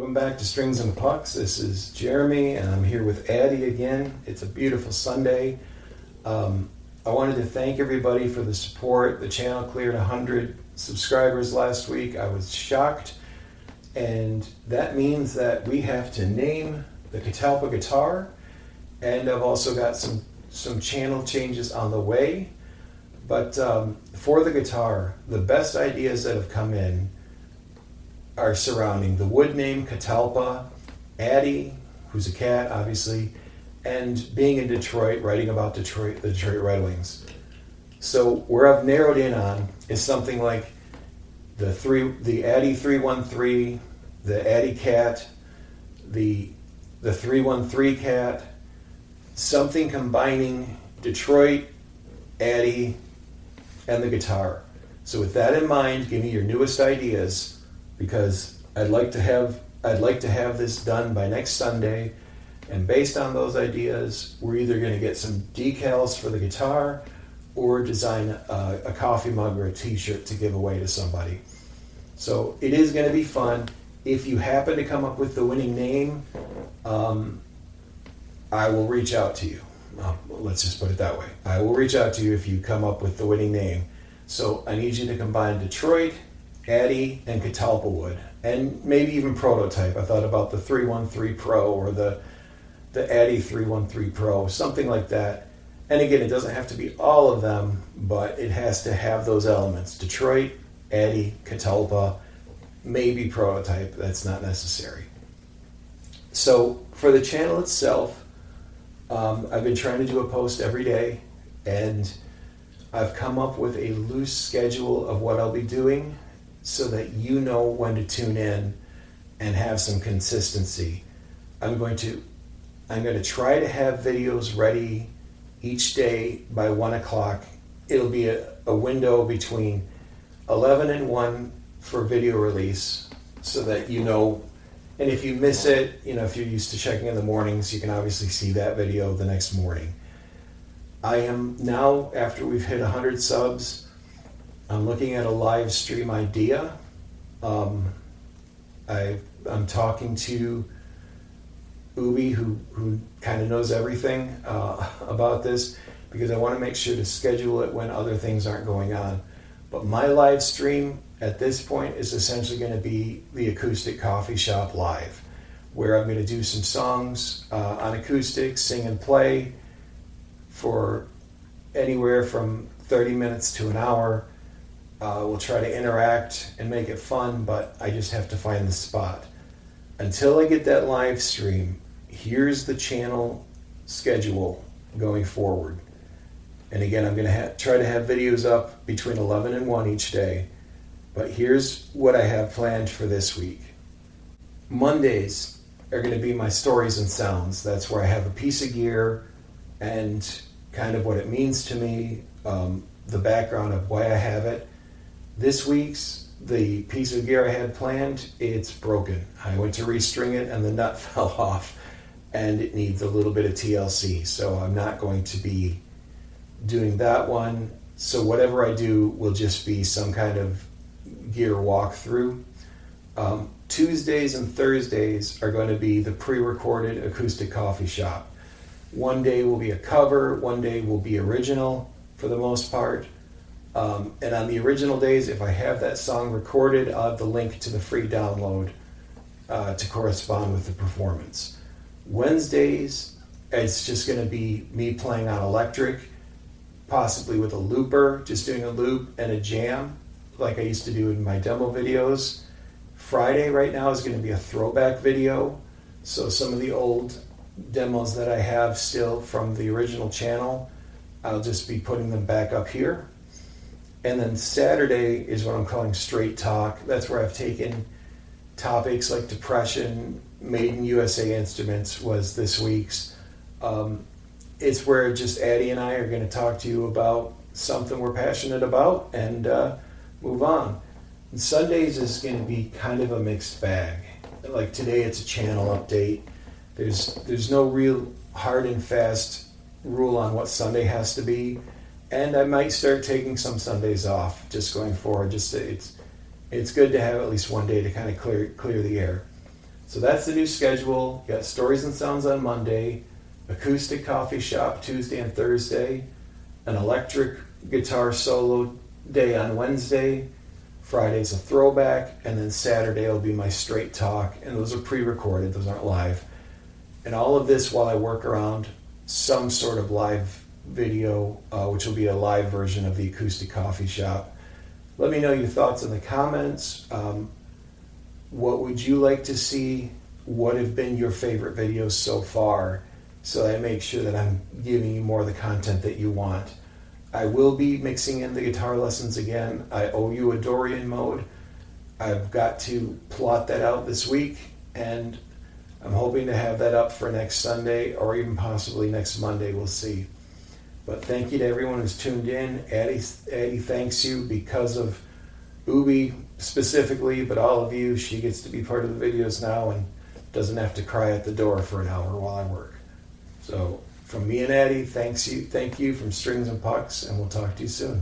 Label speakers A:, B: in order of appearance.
A: Welcome back to Strings and Pucks. This is Jeremy, and I'm here with Addie again. It's a beautiful Sunday. I wanted to thank everybody for the support. The channel cleared 100 subscribers last week. I was shocked, and that means that we have to name the Catalpa guitar, and I've also got some channel changes on the way. But for the guitar, the best ideas that have come in are surrounding the wood name Catalpa, Addie, who's a cat, obviously, and being in Detroit, writing about the Detroit Red Wings. So where I've narrowed in on is something like the Addie 313, the Addie cat, the 313 cat, something combining Detroit, Addie, and the guitar. So with that in mind, give me your newest ideas, because I'd like to have this done by next Sunday, and based on those ideas, we're either going to get some decals for the guitar or design a coffee mug or a t-shirt to give away to somebody. So it is going to be fun. If you happen to come up with the winning name, I will reach out to you. Let's just put it that way. I will reach out to you if you come up with the winning name. So I need you to combine Detroit, Addie, and Catalpa wood, and maybe even prototype. I thought about the 313 Pro or the Addie 313 Pro, something like that. And again, it doesn't have to be all of them, but it has to have those elements. Detroit, Addie, Catalpa, maybe prototype. That's not necessary. So for the channel itself, I've been trying to do a post every day, and I've come up with a loose schedule of what I'll be doing so that you know when to tune in and have some consistency. I'm going to try to have videos ready each day by 1 o'clock. It'll be a window between 11 and 1 for video release, so that you know. And if you miss it, if you're used to checking in the mornings, you can obviously see that video the next morning. I am now, after we've hit 100 subs, I'm looking at a live stream idea. I'm talking to Ubi, who kind of knows everything about this, because I want to make sure to schedule it when other things aren't going on. But my live stream at this point is essentially going to be the Acoustic Coffee Shop Live, where I'm going to do some songs on acoustic, sing and play for anywhere from 30 minutes to an hour. We'll try to interact and make it fun, but I just have to find the spot. Until I get that live stream, here's the channel schedule going forward. And again, I'm going to try to have videos up between 11 and 1 each day. But here's what I have planned for this week. Mondays are going to be my stories and sounds. That's where I have a piece of gear and kind of what it means to me, the background of why I have it. This week's, the piece of gear I had planned, it's broken. I went to restring it and the nut fell off, and it needs a little bit of TLC. So I'm not going to be doing that one. So whatever I do will just be some kind of gear walkthrough. Tuesdays and Thursdays are going to be the pre-recorded Acoustic Coffee Shop. One day will be a cover, one day will be original for the most part. And on the original days, if I have that song recorded, I'll have the link to the free download to correspond with the performance. Wednesdays, it's just going to be me playing on electric, possibly with a looper, just doing a loop and a jam, like I used to do in my demo videos. Friday right now is going to be a throwback video. So some of the old demos that I have still from the original channel, I'll just be putting them back up here. And then Saturday is what I'm calling straight talk. That's where I've taken topics like depression. Made in USA Instruments was this week's. It's where just Addie and I are going to talk to you about something we're passionate about and move on. And Sundays is going to be kind of a mixed bag. Like today, it's a channel update. There's no real hard and fast rule on what Sunday has to be. And I might start taking some Sundays off just going forward. It's good to have at least one day to kind of clear the air. So that's the new schedule. You got Stories and Sounds on Monday, acoustic coffee shop Tuesday and Thursday, an electric guitar solo day on Wednesday, Friday's a throwback, and then Saturday will be my straight talk, and those are pre-recorded, those aren't live. And all of this while I work around some sort of live video, which will be a live version of the acoustic coffee shop. Let me know your thoughts in the comments. What would you like to see? What have been your favorite videos so far? So that I make sure that I'm giving you more of the content that you want. I will be mixing in the guitar lessons again. I owe you a Dorian mode. I've got to plot that out this week, and I'm hoping to have that up for next Sunday or even possibly next Monday. We'll see. But thank you to everyone who's tuned in. Addie thanks you because of Ubi specifically, but all of you. She gets to be part of the videos now and doesn't have to cry at the door for an hour while I work. So from me and Addie, thank you from Strings and Pucks, and we'll talk to you soon.